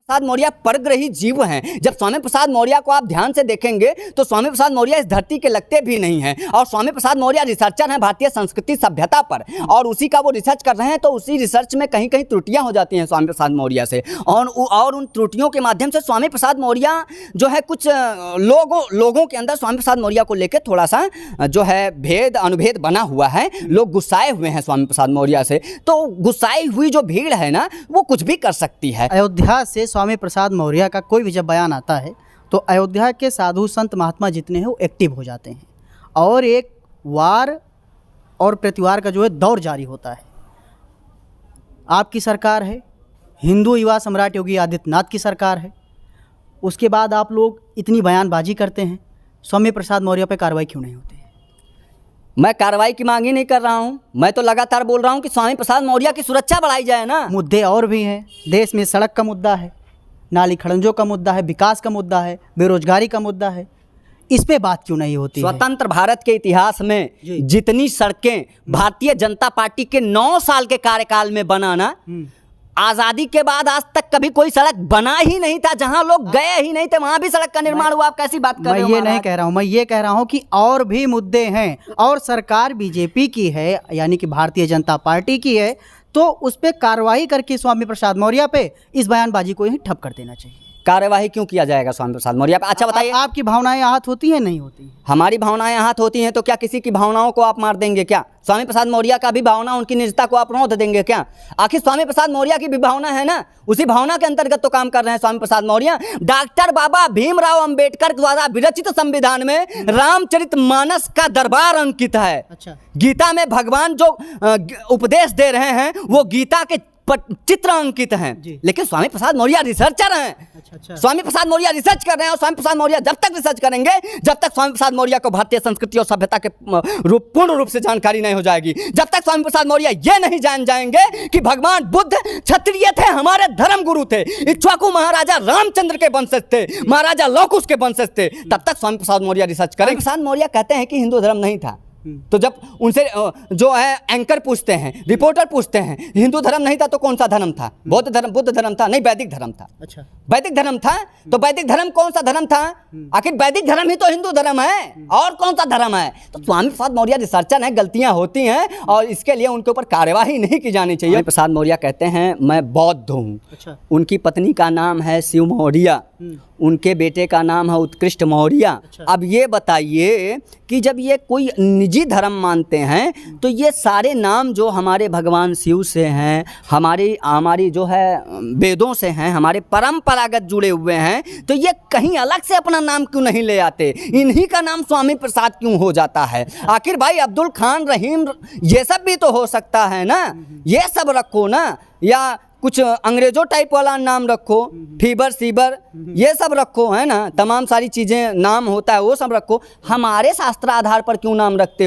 प्रसाद मौर्य परग्रही जीव हैं। जब स्वामी प्रसाद मौर्य को आप ध्यान से देखेंगे तो स्वामी प्रसाद मौर्य इस धरती के लगते भी नहीं हैं और स्वामी प्रसाद मौर्य रिसर्चर हैं भारतीय संस्कृति सभ्यता पर और उसी का वो रिसर्च कर रहे हैं। तो उसी रिसर्च में कहीं कहीं त्रुटियां हो जाती हैं स्वामी प्रसाद मौर्य से और उन त्रुटियों के माध्यम से स्वामी प्रसाद मौर्य जो है कुछ लोगों के अंदर स्वामी प्रसाद मौर्य को लेकर थोड़ा सा जो है भेद अनुभेद बना हुआ है। लोग गुस्साए हुए हैं स्वामी प्रसाद मौर्य से। तो गुस्साई हुई जो भीड़ है ना वो कुछ भी कर सकती है। अयोध्या से स्वामी प्रसाद मौर्य का कोई भी जब बयान आता है तो अयोध्या के साधु संत महात्मा जितने हैं वो एक्टिव हो जाते हैं और एक वार और प्रतिवार का जो है दौर जारी होता है। आपकी सरकार है, हिंदू युवा सम्राट योगी आदित्यनाथ की सरकार है, उसके बाद आप लोग इतनी बयानबाजी करते हैं, स्वामी प्रसाद मौर्य पे कार्रवाई क्यों नहीं होती है? मैं कार्रवाई की मांग ही नहीं कर रहा हूं, मैं तो लगातार बोल रहा हूं कि स्वामी प्रसाद मौर्य की सुरक्षा बढ़ाई जाए ना। मुद्दे और भी हैं, देश में सड़क का मुद्दा है, नाली खड़ंजों का मुद्दा है, विकास का मुद्दा है, बेरोजगारी का मुद्दा है, इस पे बात क्यों नहीं होती है? स्वतंत्र भारत के इतिहास में जितनी सड़कें भारतीय जनता पार्टी के 9 साल के कार्यकाल में बनाना, आज़ादी के बाद आज तक कभी कोई सड़क बना ही नहीं था। जहां लोग गए ही नहीं थे वहां भी सड़क का निर्माण हुआ। आप कैसी बात कर रहे हो? मैं ये नहीं कह रहा हूं, मैं ये कह रहा हूं कि और भी मुद्दे हैं और सरकार बीजेपी की है यानी कि भारतीय जनता पार्टी की है तो उस पर कार्रवाई करके स्वामी प्रसाद मौर्य पे इस बयानबाजी को ही ठप कर देना चाहिए। कार्यवाही क्यों किया जाएगा स्वामी प्रसाद मौर्य पे? अच्छा बताइए, आपकी भावनाएं आहत होती हैं नहीं होती? हमारी भावनाएं आहत होती हैं तो क्या किसी की भावनाओं को आप मार देंगे क्या? स्वामी प्रसाद मौर्य का भी भावना, उनकी निजता को आप रौंद देंगे क्या? आखिर स्वामी प्रसाद मौर्य की भी भावना है ना, उसी भावना के अंतर्गत तो काम कर रहे हैं स्वामी प्रसाद मौर्य। डॉक्टर बाबा भीमराव अंबेडकर द्वारा विरचित संविधान में रामचरितमानस का दरबार अंकित है। अच्छा। गीता में भगवान जो उपदेश दे रहे हैं वो गीता के चित्र अंकित हैं, लेकिन स्वामी प्रसाद मौर्य रिसर्चर हैं। अच्छा। स्वामी प्रसाद मौर्य रिसर्च कर रहे हैं और स्वामी प्रसाद मौर्य जब तक रिसर्च करेंगे जब तक स्वामी प्रसाद मौर्य को भारतीय संस्कृति और सभ्यता के पूर्ण रूप से जानकारी नहीं हो जाएगी, जब तक स्वामी प्रसाद मौर्य ये नहीं जान जाएंगे कि भगवान बुद्ध क्षत्रिय थे, हमारे धर्म गुरु थे, इक्ष्वाकु महाराजा रामचंद्र के वंशज थे, महाराजा लव कुश के वंशज थे, तब तक स्वामी प्रसाद मौर्य रिसर्च करेंगे। प्रसाद मौर्य कहते हैं कि हिंदू धर्म नहीं था, तो जब उनसे जो है एंकर पूछते हैं, रिपोर्टर पूछते हैं हिंदू धर्म नहीं था तो कौन सा धर्म था? बुद्ध धर्म था? नहीं, वैदिक धर्म था। अच्छा, वैदिक धर्म था। तो वैदिक धर्म कौन सा धर्म था? आखिर वैदिक धर्म ही तो हिंदू धर्म है, और कौन सा धर्म है? तो स्वामी प्रसाद मौर्य रिसर्चर हैं, गलतियां होती हैं और इसके लिए उनके ऊपर कार्यवाही नहीं की जानी चाहिए। प्रसाद मौर्य कहते हैं मैं बौद्ध हूँ। अच्छा। उनकी पत्नी का नाम है शिव मौर्य, उनके बेटे का नाम है उत्कृष्ट मौर्य। अच्छा। अब ये बताइए कि जब ये कोई निजी धर्म मानते हैं तो ये सारे नाम जो हमारे भगवान शिव से हैं, हमारी जो है वेदों से हैं, हमारे परंपरागत जुड़े हुए हैं, तो ये कहीं अलग से अपना नाम क्यों नहीं ले आते? इन्हीं का नाम स्वामी प्रसाद क्यों हो जाता है? आखिर भाई अब्दुल खान, रहीम, ये सब भी तो हो सकता है ना, ये सब रखो ना, या कुछ अंग्रेजों टाइप वाला नाम रखो, फीबर सीबर ये सब रखो, है ना, तमाम सारी चीज़ें नाम होता है वो सब रखो। हमारे शास्त्र आधार पर क्यों नाम रखते हो?